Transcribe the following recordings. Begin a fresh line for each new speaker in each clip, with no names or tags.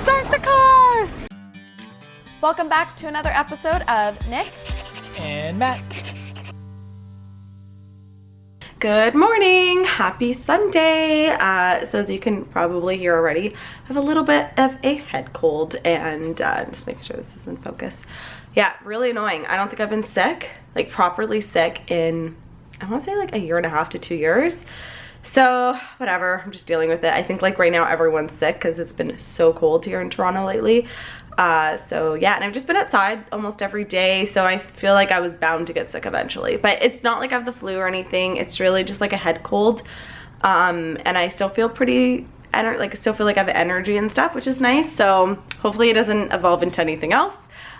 Start the car! Welcome back to another episode of Nick
and Matt.
Good morning, happy Sunday. So as you can probably hear already, I have a little bit of a head cold and just making sure this is in focus. Yeah, really annoying. I don't think I've been sick, like properly sick in, I want to say like a year and a half to 2 years. So whatever, I'm just dealing with it. I think like right now everyone's sick because it's been so cold here in Toronto lately. So yeah, and I've just been outside almost every day, so I feel like I was bound to get sick eventually. But it's not like I have the flu or anything. It's really just like a head cold. And I still feel pretty, I still feel like I have energy and stuff, which is nice. So hopefully it doesn't evolve into anything else.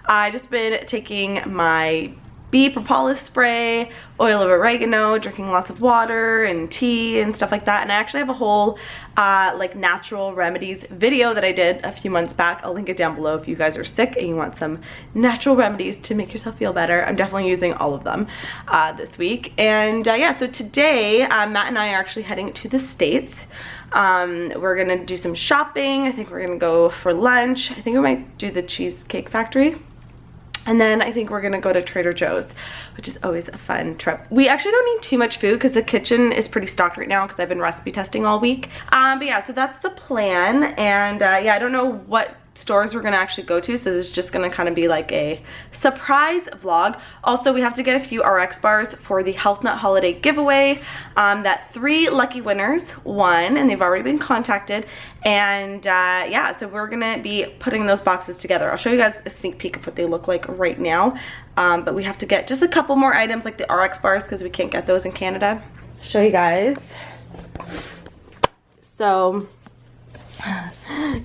I just been taking my bee propolis spray, oil of oregano, drinking lots of water and tea and stuff like that. And I actually have a whole like natural remedies video that I did a few months back. I'll link it down below if you guys are sick and you want some natural remedies to make yourself feel better. I'm definitely using all of them this week. And yeah, so today Matt and I are actually heading to the States. We're gonna do some shopping. I think we're gonna go for lunch. I think we might do the Cheesecake Factory. And then I think we're gonna go to Trader Joe's, which is always a fun trip. We actually don't need too much food because the kitchen is pretty stocked right now because I've been recipe testing all week. But yeah, so that's the plan. And yeah, I don't know what stores we're gonna actually go to, so this is just gonna kind of be like a surprise vlog. Also, we have to get a few RX bars for the HealthNut holiday giveaway that 3 lucky winners won, and they've already been contacted. And yeah, so we're gonna be putting those boxes together. I'll show you guys a sneak peek of what they look like right now, but we have to get just a couple more items like the RX bars because we can't get those in Canada. Show you guys. So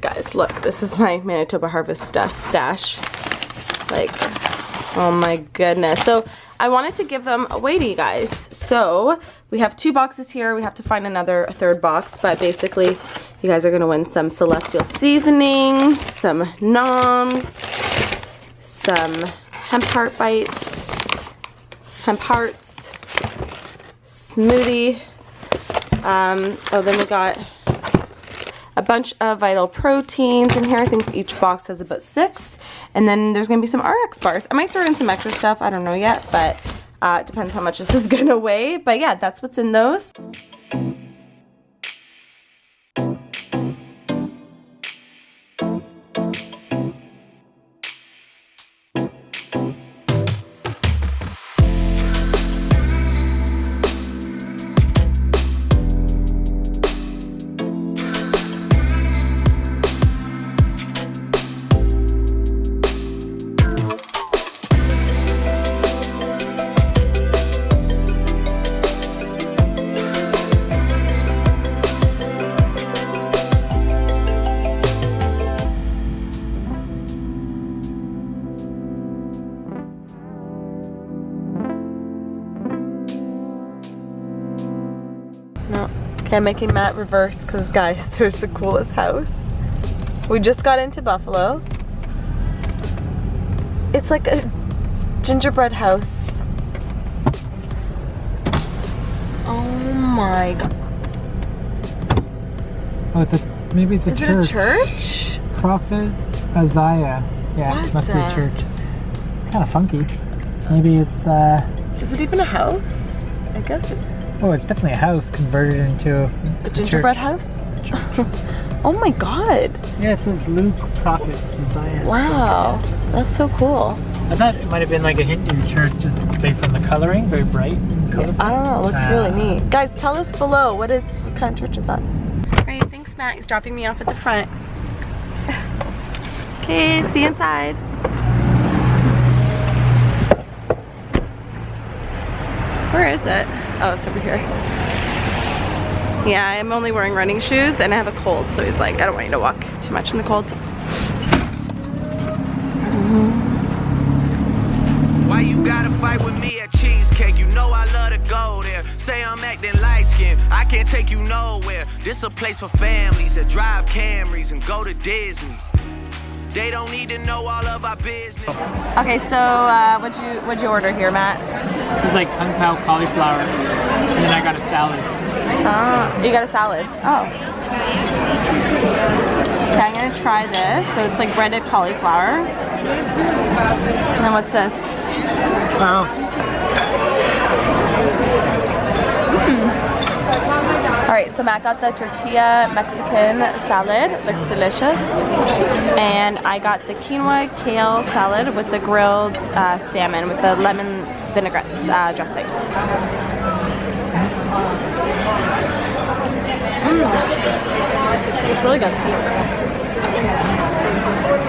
guys, look, this is my Manitoba Harvest stash. Like, oh my goodness. So I wanted to give them away to you guys. So we have 2 boxes here. We have to find a third box, but basically you guys are gonna win some Celestial Seasonings, some Noms, some hemp heart bites, hemp hearts, smoothie. Oh, then we got a bunch of Vital Proteins in here. I think each box has about 6. And then there's gonna be some RX bars. I might throw in some extra stuff, I don't know yet, but it depends how much this is gonna weigh. But yeah, that's what's in those. No. Okay, I'm making Matt reverse because guys, there's the coolest house. We just got into Buffalo. It's like a gingerbread house. Oh my god.
Oh, maybe it's a church.
Is it a church?
Prophet Isaiah. Yeah,
what
it must be a church. Kind of funky. Maybe it's
Is it even a house? I guess it.
Oh, it's definitely a house converted into
a gingerbread house? Oh my god.
Yeah, it says Luke, Prophet, Messiah.
Wow, that's so cool.
I thought it might have been like a Hindu church just based on the coloring, very bright and colorful.
I don't know, it looks really neat. Guys, tell us below, what kind of church is that? Alright, thanks Matt, he's dropping me off at the front. Okay, see you inside. Where is it? Oh, it's over here. Yeah, I'm only wearing running shoes and I have a cold, so he's like, I don't want you to walk too much in the cold.
Why you gotta fight with me at Cheesecake? You know I love to go there. Say I'm acting light skinned, I can't take you nowhere. This a place for families that drive Camrys and go to Disney. They don't need to know all of our business.
Okay, so what'd you order here, Matt?
This is like Kung Pao cauliflower, and then I got a salad.
Oh, you got a salad. Oh. Okay, I'm gonna try this. So it's like breaded cauliflower. And then what's this?
Oh.
All right, so Matt got the tortilla Mexican salad. Looks delicious. And I got the quinoa kale salad with the grilled salmon with the lemon vinaigrette dressing. It's really good.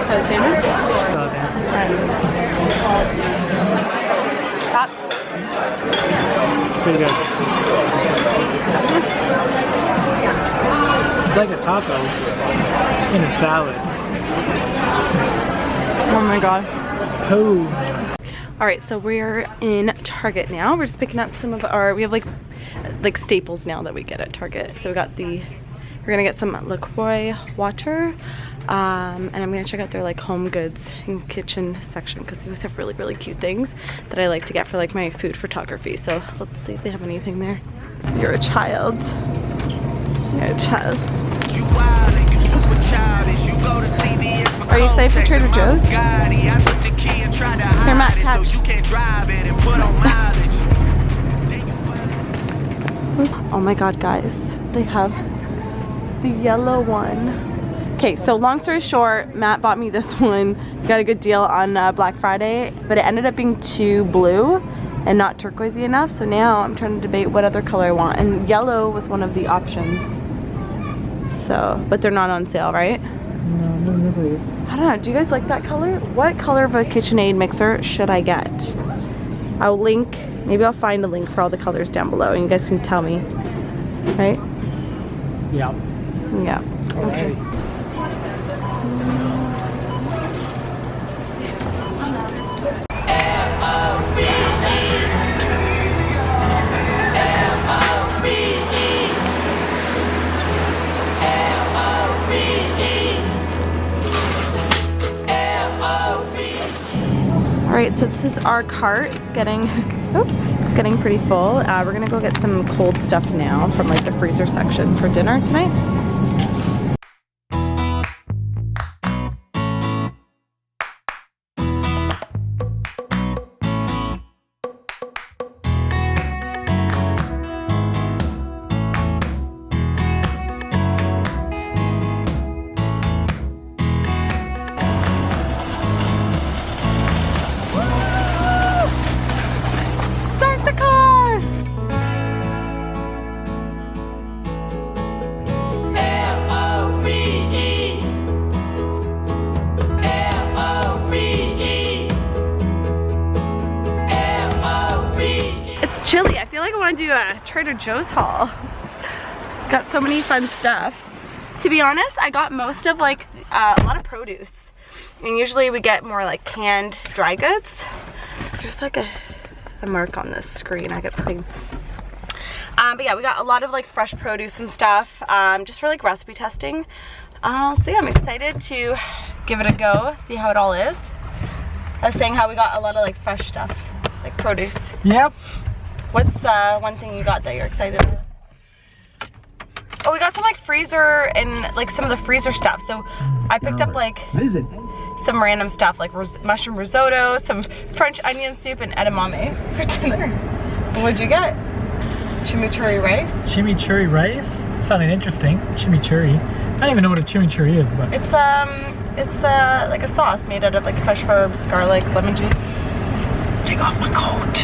Try the salmon? Top.
Pretty good. It's like a taco in a salad.
Oh my god.
Oh.
All right, so we're in Target now. We're just picking up some of our, we have like staples now that we get at Target. So we got we're gonna get some LaCroix water. And I'm gonna check out their like home goods and kitchen section because they always have really, really cute things that I like to get for like my food photography. So let's see if they have anything there. You're a child. You're a child. Are you excited for Trader Joe's? Here, Matt, catch. Oh my god, guys. They have the yellow one. Okay, so long story short, Matt bought me this one. Got a good deal on Black Friday, but it ended up being too blue and not turquoisey enough. So now I'm trying to debate what other color I want. And yellow was one of the options. So, but they're not on sale, right?
No, no, no.
I don't know, do you guys like that color? What color of a KitchenAid mixer should I get? I'll link, maybe I'll find a link for all the colors down below and you guys can tell me, right?
Yeah.
Yeah, okay. Alright, so this is our cart. It's getting pretty full. We're gonna go get some cold stuff now from like the freezer section for dinner tonight. Chilly. I feel like I want to do a Trader Joe's haul. Got so many fun stuff. To be honest, I got most of like a lot of produce. And usually we get more like canned dry goods. There's like a mark on this screen. I get clean. But yeah, we got a lot of like fresh produce and stuff, just for like recipe testing. So yeah, I'm excited to give it a go, see how it all is. I was saying how we got a lot of like fresh stuff, like produce.
Yep.
What's one thing you got that you're excited about? Oh, we got some like freezer and like some of the freezer stuff. So I picked up like some random stuff like mushroom risotto, some French onion soup, and edamame for dinner. What'd you get? Chimichurri rice?
Chimichurri rice? Sounding interesting. Chimichurri. I don't even know what a chimichurri is, but
it's like a sauce made out of like fresh herbs, garlic, lemon juice. Take off my coat.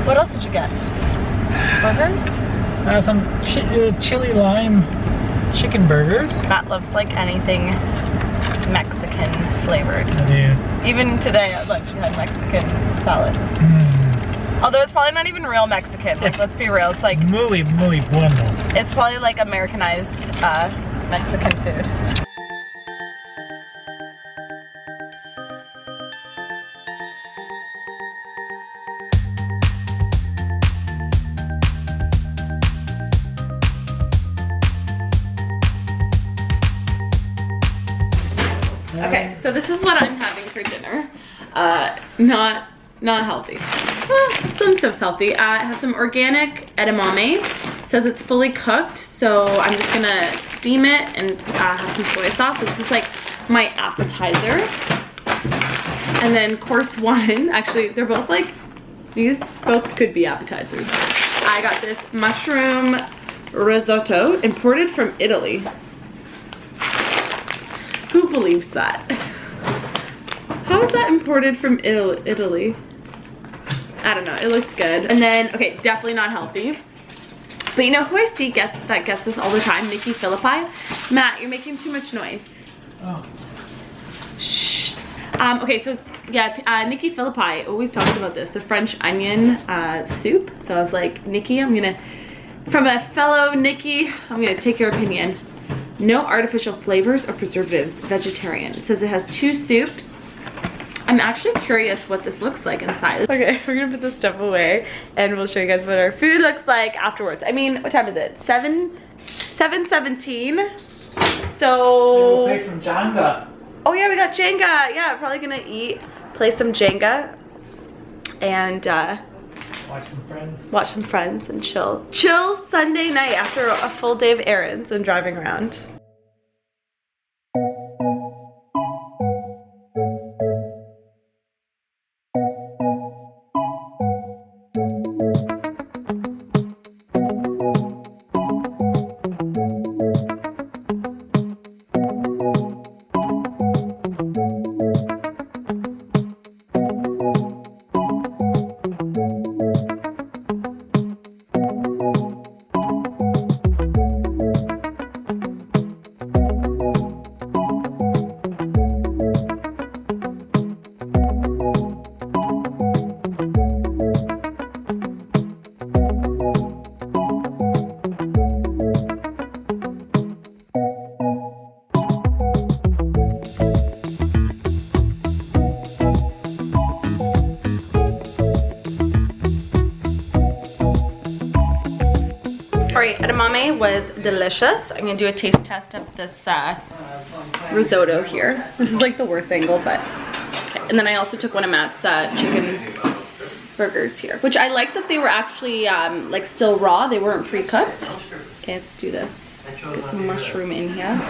What else did you get? Burgers?
Some chili lime chicken burgers.
Matt loves like anything Mexican flavored.
I do.
Even today at lunch we had Mexican salad. Although it's probably not even real Mexican. Like, let's be real. It's like
muy bueno.
It's probably like Americanized Mexican food. Okay, so this is what I'm having for dinner. Not healthy. Well, some stuff's healthy. I have some organic edamame It says it's fully cooked, so I'm just gonna steam it and have some soy sauce. So this is like my appetizer. And then course one, actually they're both like, these both could be appetizers. I got this mushroom risotto imported from Italy. Who believes that? How is that imported from Italy? I don't know, it looked good. And then, okay, definitely not healthy. But you know who I see that gets this all the time? Nikki Philippi. Matt, you're making too much noise.
Oh.
Shh. Okay, so it's, yeah, Nikki Philippi always talks about this, the French onion soup. So I was like, Nikki, from a fellow Nikki, I'm gonna take your opinion. No artificial flavors or preservatives, vegetarian. It says it has 2 soups. I'm actually curious what this looks like inside. Okay, we're gonna put this stuff away and we'll show you guys what our food looks like afterwards. I mean, what time is it? 7:17. So.
We'll play some Jenga.
Oh yeah, we got Jenga. Yeah, we're probably gonna play some Jenga and watch some friends and chill Sunday night after a full day of errands and driving around. Alright, edamame was delicious. I'm gonna do a taste test of this risotto here. This is like the worst angle, but okay. And then I also took one of Matt's chicken burgers here, which I like that they were actually like still raw. They weren't pre-cooked. Okay, let's do this. Let's get some mushroom in here.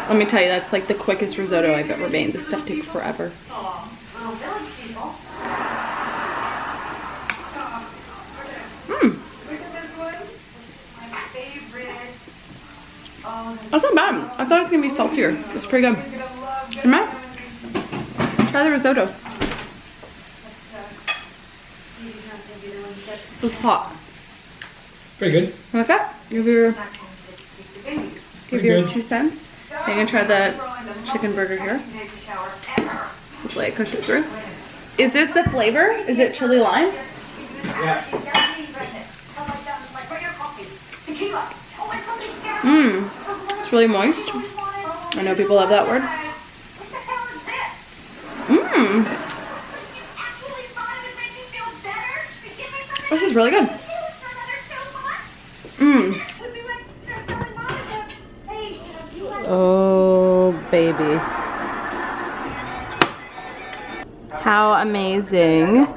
Let me tell you, that's like the quickest risotto I've ever made. This stuff takes forever. That's not bad. I thought it was gonna be saltier. It's pretty good. Matt, try the risotto. It's hot.
Pretty good.
Like that? Give your 2 cents. I'm gonna try the chicken burger here. Hopefully I cooked it through. Is this the flavor? Is it chili lime?
Yeah.
Mmm. It's really moist. I know people love that word. Mmm. This is really good. Mmm. Oh, baby. How amazing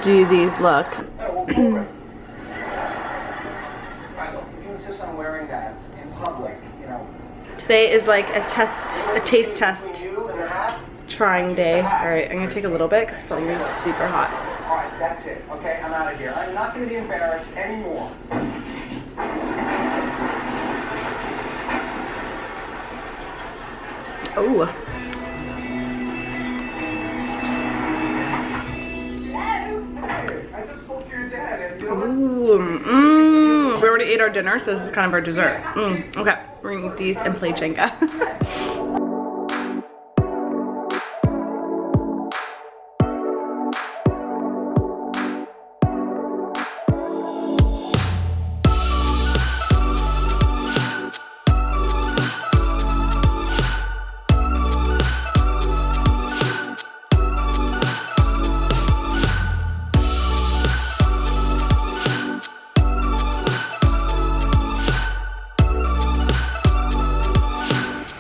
do these look? Today is like a taste test trying day. All right, I'm gonna take a little bit because it's probably gonna be super hot.
All right, that's it. Okay, I'm out of here. I'm not gonna be embarrassed anymore.
Oh.
I just spoke to your dad and you know
Ooh, we already ate our dinner, so this is kind of our dessert. Okay, we're gonna eat these and play Jenga.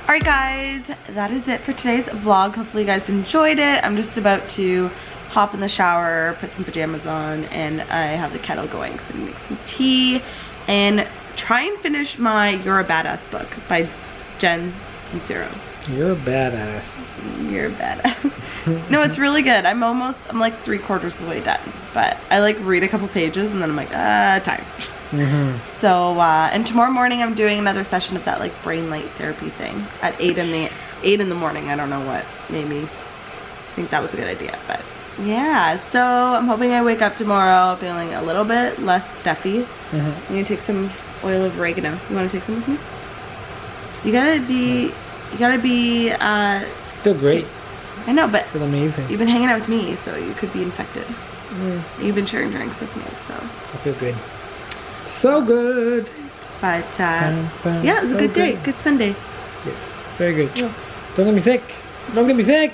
Alright guys, that is it for today's vlog. Hopefully you guys enjoyed it. I'm just about to hop in the shower, put some pajamas on, and I have the kettle going, so I'm gonna make some tea and try and finish my You're a Badass book by Jen Sincero.
You're a badass.
You're a badass. No, it's really good. I'm like 3/4 of the way done, but I like read a couple pages and then I'm like, time. So, and tomorrow morning I'm doing another session of that like brain light therapy thing at 8 in the morning. I don't know what made me think that was a good idea, but yeah. So I'm hoping I wake up tomorrow feeling a little bit less stuffy. I'm gonna take some oil of oregano. You want to take some with me? You gotta be.
Feel great.
I know, but
Feel amazing.
you've been hanging out with me, so you could be infected. You've been sharing drinks with me, so.
I feel good. So good.
But yeah, it was a good day. Good Sunday.
Yes, very good.
Yeah.
Don't get me sick. Don't get me sick.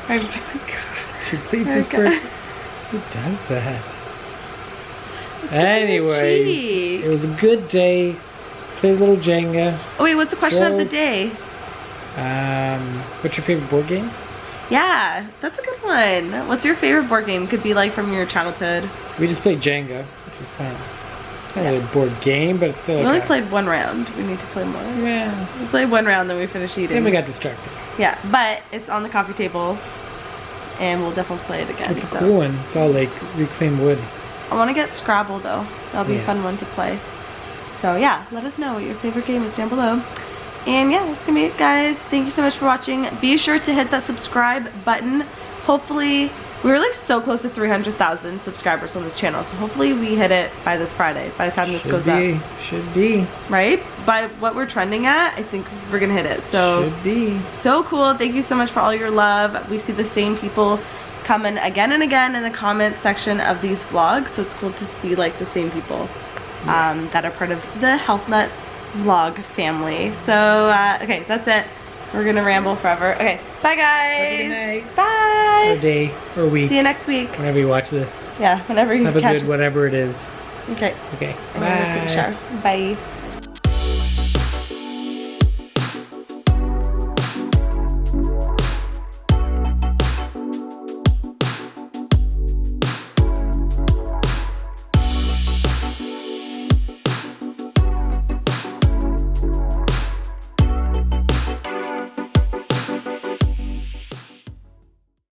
Oh
God, she pleads this person. Who does that? Anyways, it was a good day. Played a little Jenga.
Oh wait, what's the question of the day?
What's your favorite board game?
Yeah, that's a good one. What's your favorite board game? Could be like from your childhood.
We just played Jenga, which is fun. Not really a board game, but it's still
We
like
only played one round. We need to play more.
Yeah.
We played one round, then we finished eating.
Then we got distracted.
Yeah, but it's on the coffee table, and we'll definitely play it again.
It's a cool one. It's all like reclaimed wood.
I want to get Scrabble though. That'll be a fun one to play. So yeah, let us know what your favorite game is down below. And yeah, that's gonna be it, guys. Thank you so much for watching. Be sure to hit that subscribe button. Hopefully, we were like so close to 300,000 subscribers on this channel, so hopefully we hit it by this Friday, by the time this goes up.
Should be.
Right? By what we're trending at, I think we're gonna hit it. So
should be. So
cool. Thank you so much for all your love. We see the same people coming again and again in the comment section of these vlogs, so it's cool to see like the same people that are part of the HealthNut vlog family. So okay, that's it. We're gonna ramble forever. Okay, bye guys.
Have a good night.
Bye.
Or day or week.
See you next week.
Whenever you watch this.
Yeah, whenever you
have a
catch
good whatever it is.
Okay.
Okay.
I'm gonna take a shower. Bye.